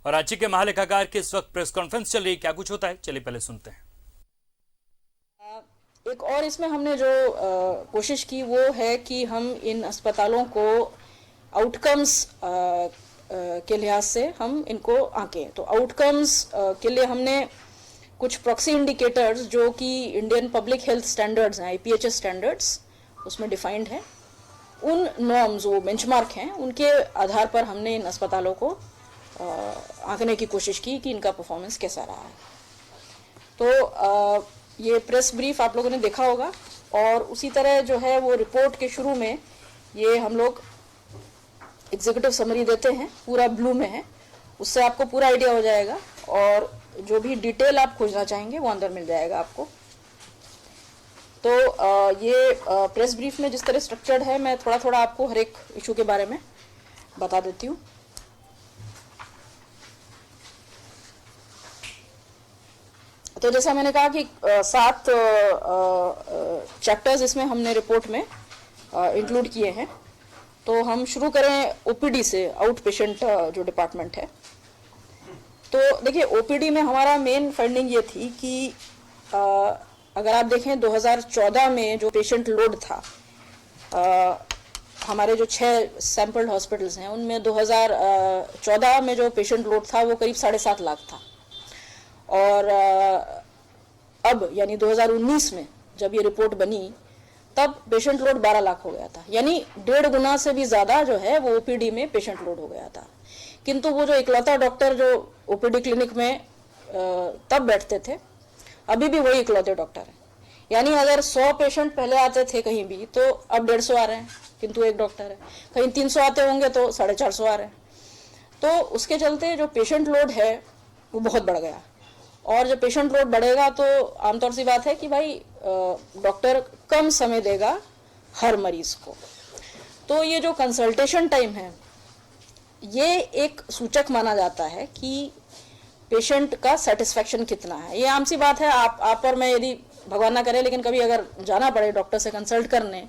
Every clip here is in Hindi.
और राज्य के महालेखाकार की इस वक्त प्रेस कॉन्फ्रेंस चल रही है, क्या कुछ होता है चलिए पहले सुनते हैं। एक और इसमें हमने जो कोशिश की वो है कि हम इन अस्पतालों को आउटकम्स के लिहाज से हम इनको आंकें। तो आउटकम्स के लिए हमने कुछ प्रॉक्सी इंडिकेटर्स जो कि इंडियन पब्लिक हेल्थ स्टैंडर्ड्स हैं, IPHS स्टैंडर्ड्स उसमें डिफाइंड है, उन नॉर्म्स वो बेंचमार्क हैं, उनके आधार पर हमने इन अस्पतालों को आंकने की कोशिश की कि इनका परफॉर्मेंस कैसा रहा है। तो ये प्रेस ब्रीफ आप लोगों ने देखा होगा और उसी तरह जो है वो रिपोर्ट के शुरू में ये हम लोग एग्जीक्यूटिव समरी देते हैं, पूरा ब्लू में है, उससे आपको पूरा आइडिया हो जाएगा और जो भी डिटेल आप खोजना चाहेंगे वो अंदर मिल जाएगा आपको। तो ये प्रेस ब्रीफ में जिस तरह स्ट्रक्चर्ड है, मैं थोड़ा थोड़ा आपको हर एक इशू के बारे में बता देती हूँ। तो जैसा मैंने कहा कि 7 चैप्टर्स इसमें हमने रिपोर्ट में इंक्लूड किए हैं। तो हम शुरू करें OPD से, आउट पेशेंट जो डिपार्टमेंट है। तो देखिए OPD में हमारा मेन फाइंडिंग ये थी कि अगर आप देखें 2014 में जो पेशेंट लोड था, हमारे जो 6 सैंपल्ड हॉस्पिटल्स हैं उनमें 2014 में जो पेशेंट लोड था वो करीब 7.5 लाख था। और अब यानी 2019 में जब ये रिपोर्ट बनी तब पेशेंट लोड 12 लाख हो गया था, यानी 1.5 गुना से भी ज़्यादा जो है वो OPD में पेशेंट लोड हो गया था। किंतु वो जो इकलौता डॉक्टर जो OPD क्लिनिक में तब बैठते थे, अभी भी वही इकलौते डॉक्टर हैं। यानी अगर 100 पेशेंट पहले आते थे कहीं भी तो अब 150 आ रहे हैं, किंतु एक डॉक्टर है। कहीं 300 आते होंगे तो 450 आ रहे हैं। तो उसके चलते जो पेशेंट लोड है वो बहुत बढ़ गया। और जब पेशेंट लोड बढ़ेगा तो आमतौर सी बात है कि भाई डॉक्टर कम समय देगा हर मरीज को। तो ये जो कंसल्टेशन टाइम है ये एक सूचक माना जाता है कि पेशेंट का सेटिस्फेक्शन कितना है। ये आम सी बात है, आप और मैं यदि भगवान ना करे लेकिन कभी अगर जाना पड़े डॉक्टर से कंसल्ट करने,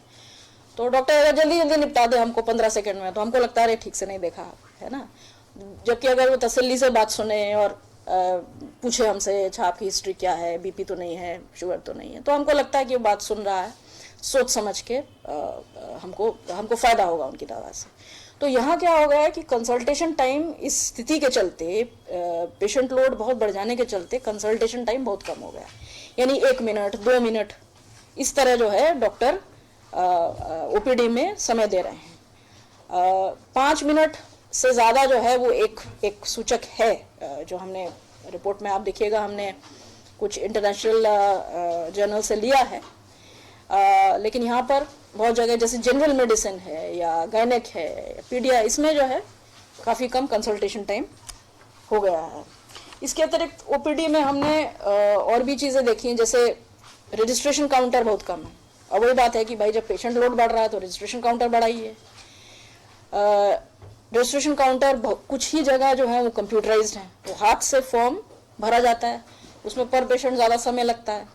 तो डॉक्टर अगर जल्दी जल्दी निपटा दे हमको 15 सेकंड में, तो हमको लगता है ठीक से नहीं देखा है ना। जबकि अगर वो तसल्ली से बात सुने और पूछे हमसे अच्छा आपकी हिस्ट्री क्या है, BP तो नहीं है, शुगर तो नहीं है, तो हमको लगता है कि वो बात सुन रहा है, सोच समझ के हमको फ़ायदा होगा उनकी दवा से। तो यहाँ क्या हो गया है कि कंसल्टेशन टाइम इस स्थिति के चलते, पेशेंट लोड बहुत बढ़ जाने के चलते कंसल्टेशन टाइम बहुत कम हो गया, यानी 1 मिनट 2 मिनट इस तरह जो है डॉक्टर OPD में समय दे रहे हैं। 5 मिनट से ज़्यादा जो है वो एक सूचक है जो हमने रिपोर्ट में आप देखिएगा, हमने कुछ इंटरनेशनल जर्नल से लिया है। लेकिन यहाँ पर बहुत जगह जैसे जनरल मेडिसिन है या गायनेक है या पीडिया, इसमें जो है काफ़ी कम कंसल्टेशन टाइम हो गया है। इसके अतिरिक्त OPD में हमने और भी चीज़ें देखी, जैसे रजिस्ट्रेशन काउंटर बहुत कम है। अब वही बात है कि भाई जब पेशेंट लोड बढ़ रहा है तो रजिस्ट्रेशन काउंटर बढ़ाइए। रजिस्ट्रेशन काउंटर कुछ ही जगह जो है वो कंप्यूटराइज्ड है, तो हाथ से फॉर्म भरा जाता है, उसमें पर पेशेंट ज़्यादा समय लगता है।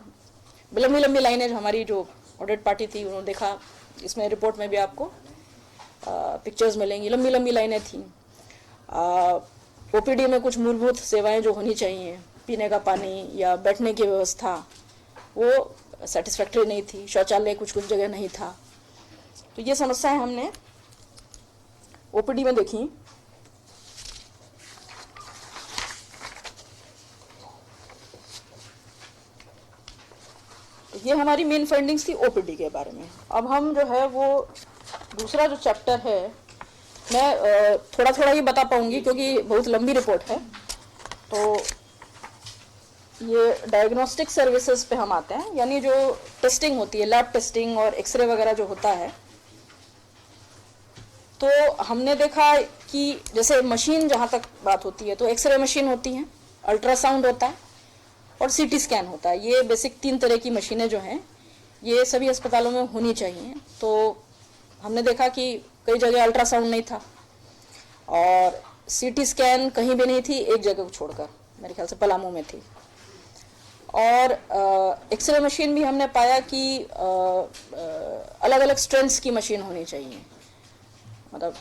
लंबी लंबी लाइनें, जो हमारी जो ऑडिट पार्टी थी उन्होंने देखा, इसमें रिपोर्ट में भी आपको पिक्चर्स मिलेंगी, लंबी लंबी लाइनें थी। OPD में कुछ मूलभूत सेवाएं जो होनी चाहिए, पीने का पानी या बैठने की व्यवस्था, वो सेटिस्फैक्ट्री नहीं थी। शौचालय कुछ कुछ जगह नहीं था। तो ये समस्याएं हमने OPD में देखी। तो ये हमारी मेन फाइंडिंग्स थी OPD के बारे में। अब हम जो है वो दूसरा जो चैप्टर है, मैं थोड़ा थोड़ा ही बता पाऊंगी क्योंकि बहुत लंबी रिपोर्ट है। तो ये डायग्नोस्टिक सर्विसेज पे हम आते हैं, यानी जो टेस्टिंग होती है, लैब टेस्टिंग और एक्सरे वगैरह जो होता है। तो हमने देखा कि जैसे मशीन जहाँ तक बात होती है तो एक्सरे मशीन होती हैं, अल्ट्रासाउंड होता है और CT स्कैन होता है। ये बेसिक 3 तरह की मशीनें जो हैं ये सभी अस्पतालों में होनी चाहिए। तो हमने देखा कि कई जगह अल्ट्रासाउंड नहीं था और CT स्कैन कहीं भी नहीं थी, एक जगह को छोड़कर, मेरे ख्याल से पलामू में थी। और एक्सरे मशीन भी हमने पाया कि अलग अलग स्ट्रेंथ्स की मशीन होनी चाहिए, मतलब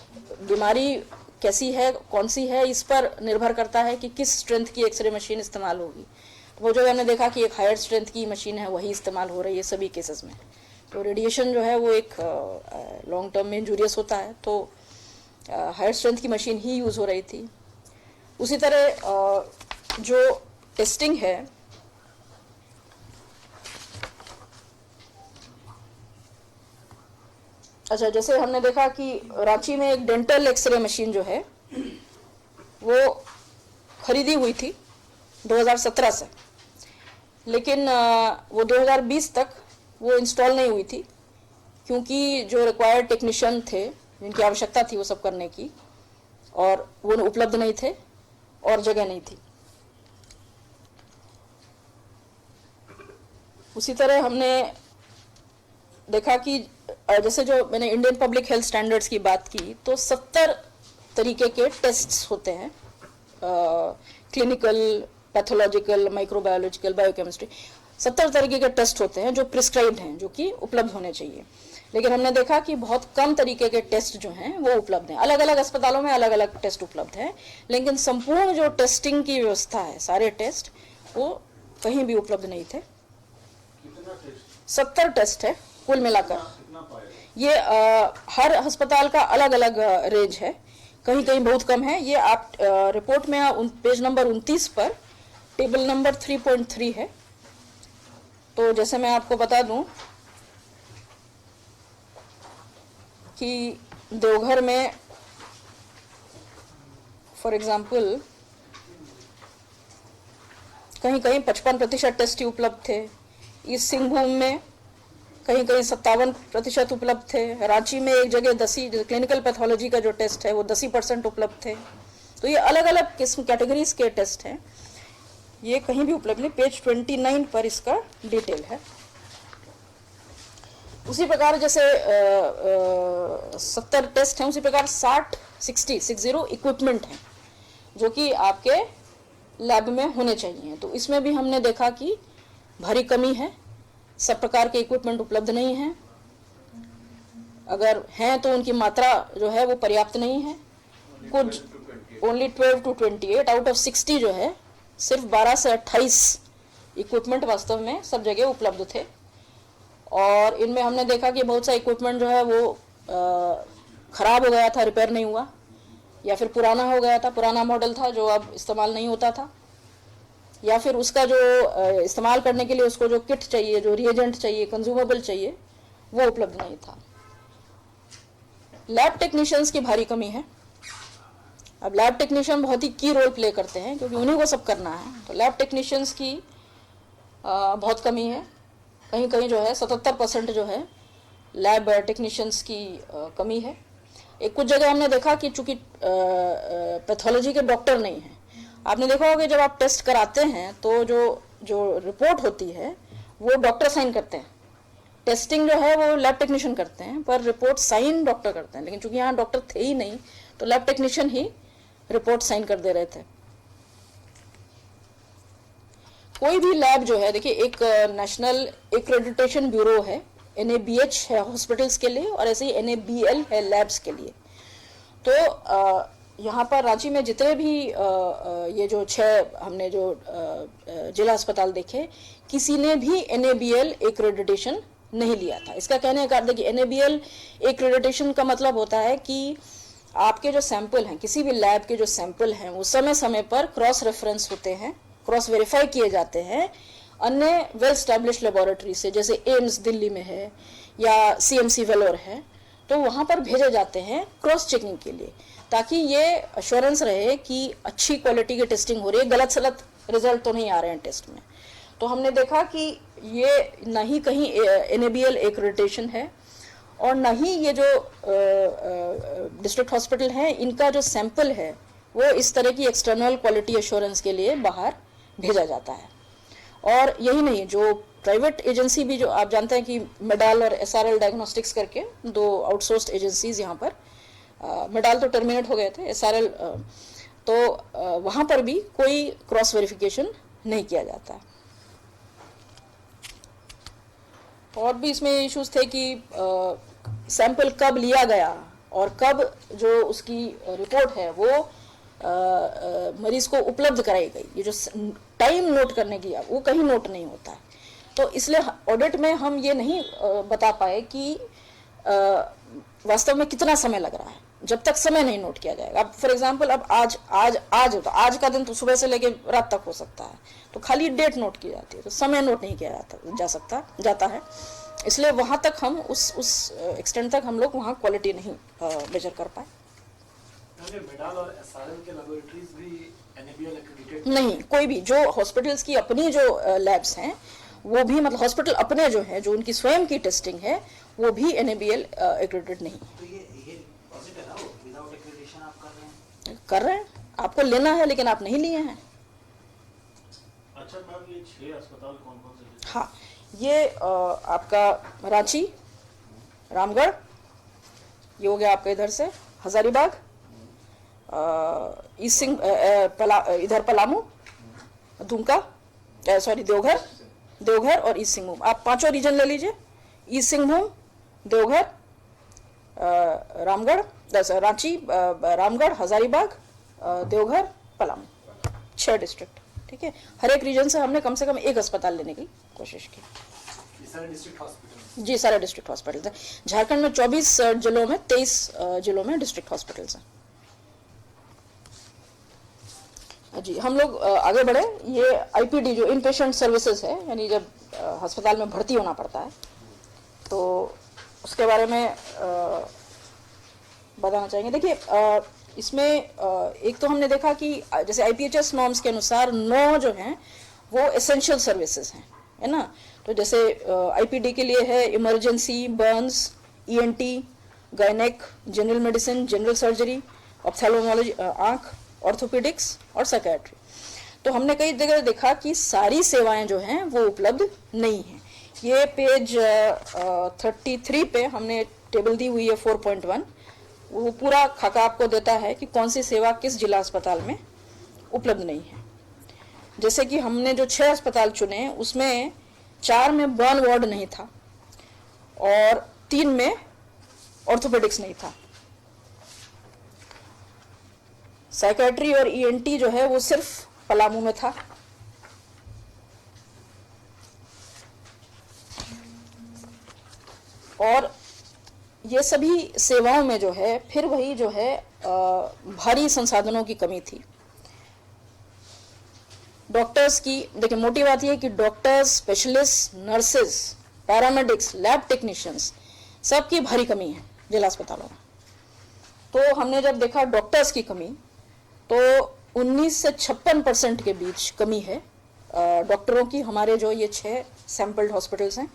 बीमारी कैसी है, कौन सी है, इस पर निर्भर करता है कि किस स्ट्रेंथ की एक्सरे मशीन इस्तेमाल होगी। तो वो जो हमने देखा कि एक हायर स्ट्रेंथ की मशीन है वही इस्तेमाल हो रही है सभी केसेस में। तो रेडिएशन जो है वो एक लॉन्ग टर्म में इंजूरियस होता है, तो हायर स्ट्रेंथ की मशीन ही यूज़ हो रही थी। उसी तरह जो टेस्टिंग है, अच्छा, जैसे हमने देखा कि रांची में एक डेंटल एक्सरे मशीन जो है वो खरीदी हुई थी 2017 से, लेकिन वो 2020 तक वो इंस्टॉल नहीं हुई थी, क्योंकि जो रिक्वायर्ड टेक्नीशियन थे जिनकी आवश्यकता थी वो सब करने की, और वो उपलब्ध नहीं थे और जगह नहीं थी। उसी तरह हमने देखा कि जैसे जो मैंने इंडियन पब्लिक हेल्थ स्टैंडर्ड्स की बात की, तो 70 तरीके के टेस्ट्स होते हैं, क्लिनिकल, पैथोलॉजिकल, माइक्रोबायोलॉजिकल, बायोकेमिस्ट्री, 70 तरीके के टेस्ट होते हैं जो प्रिस्क्राइब्ड हैं, जो कि उपलब्ध होने चाहिए। लेकिन हमने देखा कि बहुत कम तरीके के टेस्ट जो हैं वो उपलब्ध हैं। अलग अलग अस्पतालों में अलग अलग टेस्ट उपलब्ध हैं, लेकिन संपूर्ण जो टेस्टिंग की व्यवस्था है, सारे टेस्ट, वो कहीं भी उपलब्ध नहीं थे। 70 टेस्ट है कुल मिलाकर। ये हर अस्पताल का अलग अलग रेंज है, कहीं कहीं बहुत कम है। ये आप रिपोर्ट में पेज नंबर 29 पर टेबल नंबर 3.3 है। तो जैसे मैं आपको बता दूं कि देवघर में फॉर एग्जांपल कहीं कहीं 55% टेस्ट ही उपलब्ध थे। ईस्ट सिंहभूम में कहीं कहीं 57% उपलब्ध थे। रांची में एक जगह 10 क्लिनिकल पैथोलॉजी का जो टेस्ट है वो 10% उपलब्ध थे। तो ये अलग अलग किस्म कैटेगरीज के टेस्ट हैं, ये कहीं भी उपलब्ध नहीं। पेज 29 पर इसका डिटेल है। उसी प्रकार जैसे 70 टेस्ट हैं, उसी प्रकार 60 इक्विपमेंट हैं जो कि आपके लैब में होने चाहिए। तो इसमें भी हमने देखा कि भारी कमी है, सब प्रकार के इक्विपमेंट उपलब्ध नहीं हैं। अगर हैं तो उनकी मात्रा जो है वो पर्याप्त नहीं है। कुछ ओनली 12 to 28 आउट ऑफ 60 जो है, सिर्फ 12 से 28 इक्विपमेंट वास्तव में सब जगह उपलब्ध थे। और इनमें हमने देखा कि बहुत सा इक्विपमेंट जो है वो खराब हो गया था, रिपेयर नहीं हुआ, या फिर पुराना हो गया था, पुराना मॉडल था जो अब इस्तेमाल नहीं होता था, या फिर उसका जो इस्तेमाल करने के लिए उसको जो किट चाहिए, जो रिएजेंट चाहिए, कंज्यूमेबल चाहिए, वो उपलब्ध नहीं था। लैब टेक्नीशियंस की भारी कमी है। अब लैब टेक्नीशियन बहुत ही की रोल प्ले करते हैं, क्योंकि उन्हीं को सब करना है। तो लैब टेक्नीशियंस की बहुत कमी है। कहीं कहीं जो है 77% जो है लैब टेक्नीशियंस की कमी है। एक कुछ जगह हमने देखा कि चूंकि पैथोलॉजी के डॉक्टर नहीं हैं। आपने देखा होगा जब आप टेस्ट कराते हैं तो जो रिपोर्ट होती है वो डॉक्टर साइन करते हैं। टेस्टिंग जो है वो लैब टेक्नीशियन करते हैं, पर रिपोर्ट साइन डॉक्टर करते हैं। लेकिन चूंकि यहाँ डॉक्टर थे ही नहीं, तो लैब टेक्नीशियन ही रिपोर्ट साइन कर दे रहे थे। कोई भी लैब जो है, देखिए, एक नेशनल एक्रेडिटेशन ब्यूरो है, NABH है हॉस्पिटल्स के लिए, और ऐसे ही NABL है लैब्स के लिए। तो यहाँ पर रांची में जितने भी ये जो 6 हमने जो जिला अस्पताल देखे, किसी ने भी NABL एक्रेडिटेशन नहीं लिया था। इसका कहने का देखिए, NABL एक्रेडिटेशन का मतलब होता है कि आपके जो सैंपल हैं, किसी भी लैब के जो सैंपल हैं, वो समय समय पर क्रॉस रेफरेंस होते हैं, क्रॉस वेरीफाई किए जाते हैं अन्य वेल स्टैब्लिश लेबोरेटरी से, जैसे एम्स दिल्ली में है या CMC वेलोर है। तो वहाँ पर भेजे जाते हैं क्रॉस चेकिंग के लिए, ताकि ये अश्योरेंस रहे कि अच्छी क्वालिटी की टेस्टिंग हो रही है, गलत सलत रिजल्ट तो नहीं आ रहे हैं टेस्ट में। तो हमने देखा कि ये न ही कहीं NABL एक्रेडिटेशन है, और न ही ये जो डिस्ट्रिक्ट हॉस्पिटल है, इनका जो सैंपल है वो इस तरह की एक्सटर्नल क्वालिटी एश्योरेंस के लिए बाहर भेजा जाता है। और यही नहीं, जो प्राइवेट एजेंसी भी, जो आप जानते हैं कि मेडाल और SRL डायग्नोस्टिक्स करके 2 आउटसोर्स्ड एजेंसीज यहाँ पर, मेडाल तो टर्मिनेट हो गए थे, SRL तो वहाँ पर भी कोई क्रॉस वेरिफिकेशन नहीं किया जाता। और भी इसमें इश्यूज थे कि सैंपल कब लिया गया और कब जो उसकी रिपोर्ट है वो मरीज को उपलब्ध कराई गई, ये जो टाइम नोट करने की वो कहीं नोट नहीं होता है। तो इसलिए ऑडिट में हम ये नहीं बता पाए कि वास्तव में कितना समय लग रहा है, जब तक समय नहीं नोट किया जाएगा। अब फॉर एग्जांपल अब आज तो आज का दिन तो सुबह से लेके रात तक हो सकता है, तो खाली डेट नोट की जाती है, तो समय नोट नहीं किया जाता है। इसलिए वहां तक हम उस एक्सटेंट तक हम लोग वहाँ क्वालिटी नहीं मेजर कर पाए। मेडाल और एसआरएम के लैबोरेटरीज भी एनएबीएल एक्रेडिटेड नहीं, कोई भी जो हॉस्पिटल्स की अपनी जो लैब्स हैं वो भी, मतलब हॉस्पिटल अपने जो है, जो उनकी स्वयं की टेस्टिंग है, वो भी एनएबीएल एक्रेडिटेड नहीं। तो ये पॉजिटिव है ना, वो विदाउट एक्रेडिटेशन आप कर रहे हैं, आपको लेना है लेकिन आप नहीं लिए हैं। अच्छा मैम, ये 6 अस्पताल कौन कौन से? हाँ, ये आपका रांची, रामगढ़, ये हो गया आपका इधर से हजारीबाग, ईस्ट सिंह, इधर पलामू, दुमका, देवघर और ईस्ट सिंहभूम। आप 5 रीजन ले लीजिए, ईस्ट सिंहभूम, देवघर, रामगढ़, रांची, रामगढ़, हजारीबाग, देवघर, पलामू, 6 डिस्ट्रिक्ट। ठीक है, हर एक रीजन से हमने कम से कम एक अस्पताल लेने की कोशिश की। सारे डिस्ट्रिक्ट हॉस्पिटल? जी, सारे डिस्ट्रिक्ट हॉस्पिटल हैं। झारखंड में 24 जिलों में 23 जिलों में डिस्ट्रिक्ट हॉस्पिटल्स हैं। जी, हम लोग आगे बढ़े। ये आईपीडी जो इन पेशेंट सर्विसेज है, यानी जब अस्पताल में भर्ती होना पड़ता है तो उसके बारे में बताना चाहेंगे। देखिए, इसमें एक तो हमने देखा कि जैसे आईपीएचएस नॉर्म्स के अनुसार 9 जो हैं वो एसेंशियल सर्विसेज हैं, है ना। तो जैसे आईपीडी के लिए है emergency, Burns, ENT, gynaec, general medicine, general surgery, ophthalmology आँख, ऑर्थोपेडिक्स और साइकियाट्री। तो हमने कई जगह देखा कि सारी सेवाएं जो हैं वो उपलब्ध नहीं हैं। ये पेज 33 पे हमने टेबल दी हुई है 4.1, वो पूरा खाका आपको देता है कि कौन सी सेवा किस जिला अस्पताल में उपलब्ध नहीं है। जैसे कि हमने जो 6 अस्पताल चुने उसमें 4 में बर्न वार्ड नहीं था और 3 में ऑर्थोपेडिक्स नहीं था। साइकियाट्री और ईएनटी जो है वो सिर्फ पलामू में था। और ये सभी सेवाओं में जो है फिर वही जो है भारी संसाधनों की कमी थी। डॉक्टर्स की, देखिए मोटी बात यह है कि doctors, specialist, nurses, paramedics, lab technicians सबकी भारी कमी है जिला अस्पतालों में। तो हमने जब देखा डॉक्टर्स की कमी तो 19 से 56% के बीच कमी है डॉक्टरों की, हमारे जो ये 6 सैंपल्ड हॉस्पिटल्स हैं।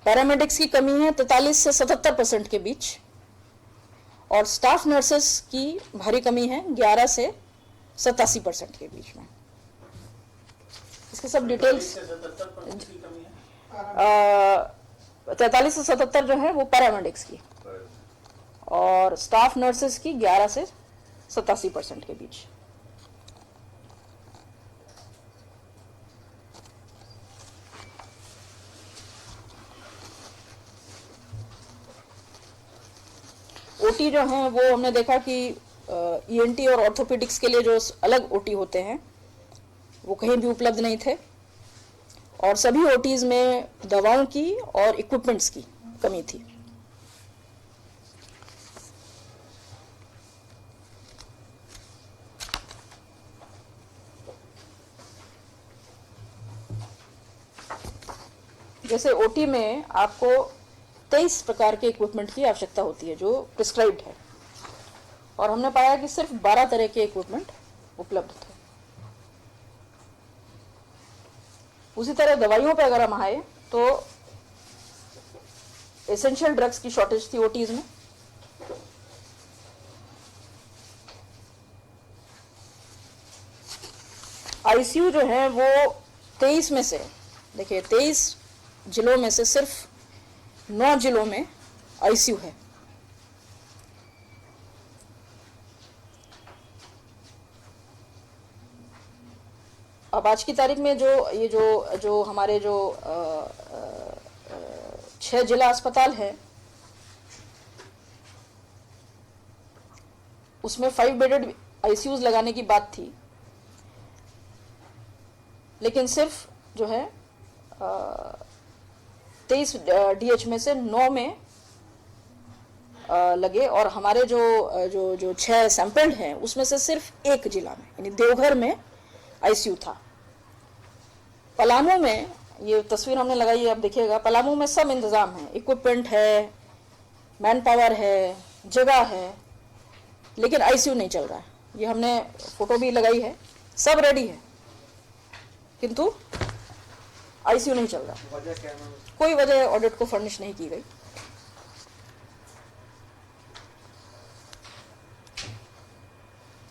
पैरामेडिक्स की कमी है 43 से 77% के बीच, और स्टाफ नर्सेस की भारी कमी है 11 से 87% के बीच में। इसके सब डिटेल्स 43 से 77 जो है वो पैरामेडिक्स की, और स्टाफ नर्सेस की 11 से 87% के बीच। ओटी जो है वो हमने देखा कि ईएनटी और ऑर्थोपेडिक्स के लिए जो अलग ओटी होते हैं वो कहीं भी उपलब्ध नहीं थे, और सभी ओटीज में दवाओं की और इक्विपमेंट्स की कमी थी। जैसे ओटी में आपको 23 प्रकार के इक्विपमेंट की आवश्यकता होती है जो प्रिस्क्राइब्ड है, और हमने पाया कि सिर्फ 12 तरह के इक्विपमेंट उपलब्ध थे। उसी तरह दवाइयों पे अगर हम आए तो एसेंशियल ड्रग्स की शॉर्टेज थी ओटीज में। आईसीयू जो है वो 23 में से, देखिए 23 जिलों में से सिर्फ 9 जिलों में आईसीयू है। अब आज की तारीख में जो हमारे जो 6 जिला अस्पताल है उसमें 5 बेडेड आईसीयूज लगाने की बात थी, लेकिन सिर्फ जो है 23 डीएच में से 9 में लगे, और हमारे जो 6 सैंपल हैं उसमें से सिर्फ 1 जिला में यानी देवघर में आईसीयू था। पलामू में, ये तस्वीर हमने लगाई है, आप देखिएगा, पलामू में सब इंतजाम है, इक्विपमेंट है, मैन पावर है, जगह है, लेकिन आईसीयू नहीं चल रहा है। ये हमने फोटो भी लगाई है, सब रेडी है, किंतु आईसीयू नहीं चल रहा। वजह क्या है? कोई वजह ऑडिट को फर्निश नहीं की गई।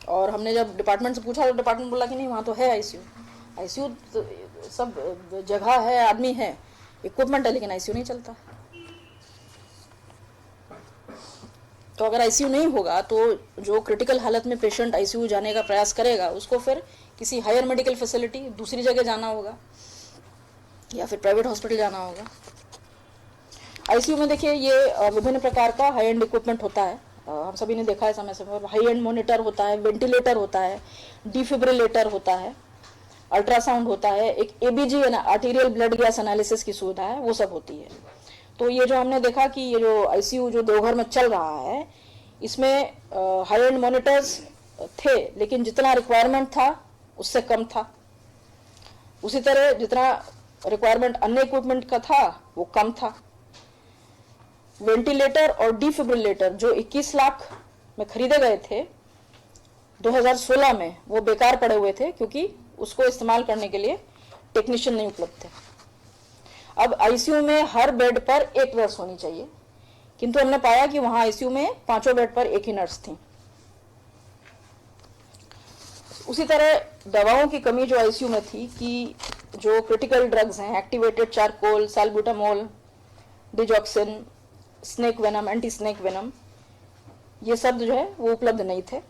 और हमने जब डिपार्टमेंट से पूछा तो डिपार्टमेंट बोला कि नहीं, वहाँ तो है आईसीयू। आईसीयू तो सब जगह है, आदमी है, इक्विपमेंट है, लेकिन आईसीयू नहीं चलता। तो अगर आईसीयू नहीं होगा तो जो क्रिटिकल हालत में पेशेंट आईसीयू जाने का प्रयास करेगा उसको फिर किसी हायर मेडिकल फैसिलिटी, दूसरी जगह जाना होगा या फिर प्राइवेट हॉस्पिटल जाना होगा। आईसीयू में देखिए ये विभिन्न प्रकार का हाई एंड इक्विपमेंट होता है, हम सभी ने देखा है समय समय पर। हाई एंड मॉनिटर होता है, वेंटिलेटर होता है, डिफिब्रिलेटर होता है, अल्ट्रासाउंड होता है, एक ABG arterial blood gas analysis की सुविधा है, वो सब होती है। तो ये जो हमने देखा कि ये जो आईसीयू जो देवघर में चल रहा है, इसमें हाई एंड मॉनिटर्स थे, लेकिन जितना रिक्वायरमेंट था उससे कम था। उसी तरह जितना रिक्वायरमेंट अन्य इक्विपमेंट का था वो कम था। वेंटिलेटर और डिफिब्रिलेटर जो 21 लाख में खरीदे गए थे 2016 में, वो बेकार पड़े हुए थे क्योंकि उसको इस्तेमाल करने के लिए टेक्नीशियन नहीं उपलब्ध थे। अब आईसीयू में हर बेड पर 1 नर्स होनी चाहिए, किंतु हमने पाया कि वहां आईसीयू में 5 बेड पर 1 ही नर्स थी। उसी तरह दवाओं की कमी जो आईसीयू में थी कि जो क्रिटिकल ड्रग्स हैं, activated charcoal, salbutamol, digoxin, snake venom, anti snake venom, ये सब जो है वो उपलब्ध नहीं थे।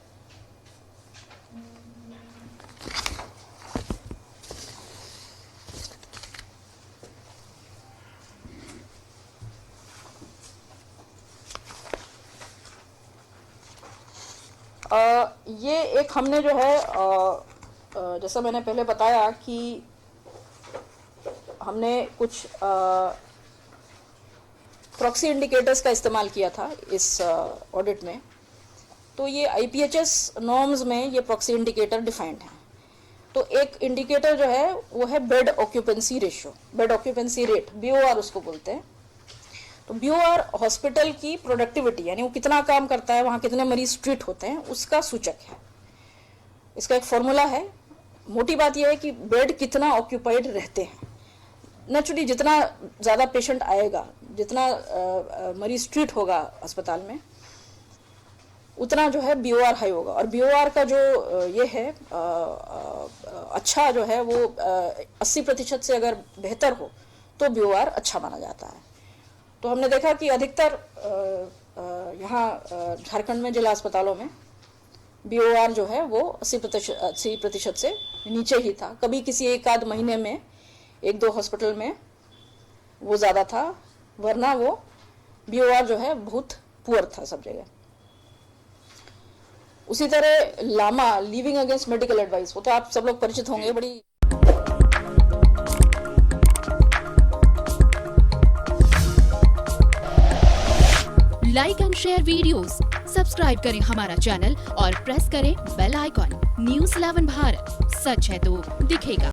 ये एक हमने जो है जैसा मैंने पहले बताया कि हमने कुछ प्रॉक्सी इंडिकेटर्स का इस्तेमाल किया था इस ऑडिट में। तो ये आईपीएचएस नॉर्म्स में ये प्रॉक्सी इंडिकेटर डिफाइंड है। तो एक इंडिकेटर जो है वो है bed occupancy ratio, bed occupancy rate, BOR उसको बोलते हैं। तो बीओआर हॉस्पिटल की प्रोडक्टिविटी, यानी वो कितना काम करता है, वहाँ कितने मरीज ट्रीट होते हैं, उसका सूचक है। इसका एक फॉर्मूला है। मोटी बात यह है कि बेड कितना ऑक्यूपाइड रहते हैं। नेचुरली जितना ज़्यादा पेशेंट आएगा, जितना मरीज ट्रीट होगा अस्पताल में, उतना जो है बीओआर हाई होगा। और बीओआर का जो ये है अच्छा जो है वो 80% से अगर बेहतर हो तो बीओआर अच्छा माना जाता है। तो हमने देखा कि अधिकतर यहाँ झारखंड में जिला अस्पतालों में बीओआर जो है वो 80% से नीचे ही था। कभी किसी एक आध महीने में 1-2 हॉस्पिटल में वो ज़्यादा था, वरना वो बीओआर जो है बहुत पुअर था सब जगह। उसी तरह LAMA, living against medical advice, वो तो आप सब लोग परिचित होंगे, बड़ी like and share videos, subscribe करें हमारा चैनल और प्रेस करें बेल आइकॉन। न्यूज़ 11 भारत, सच है तो दिखेगा।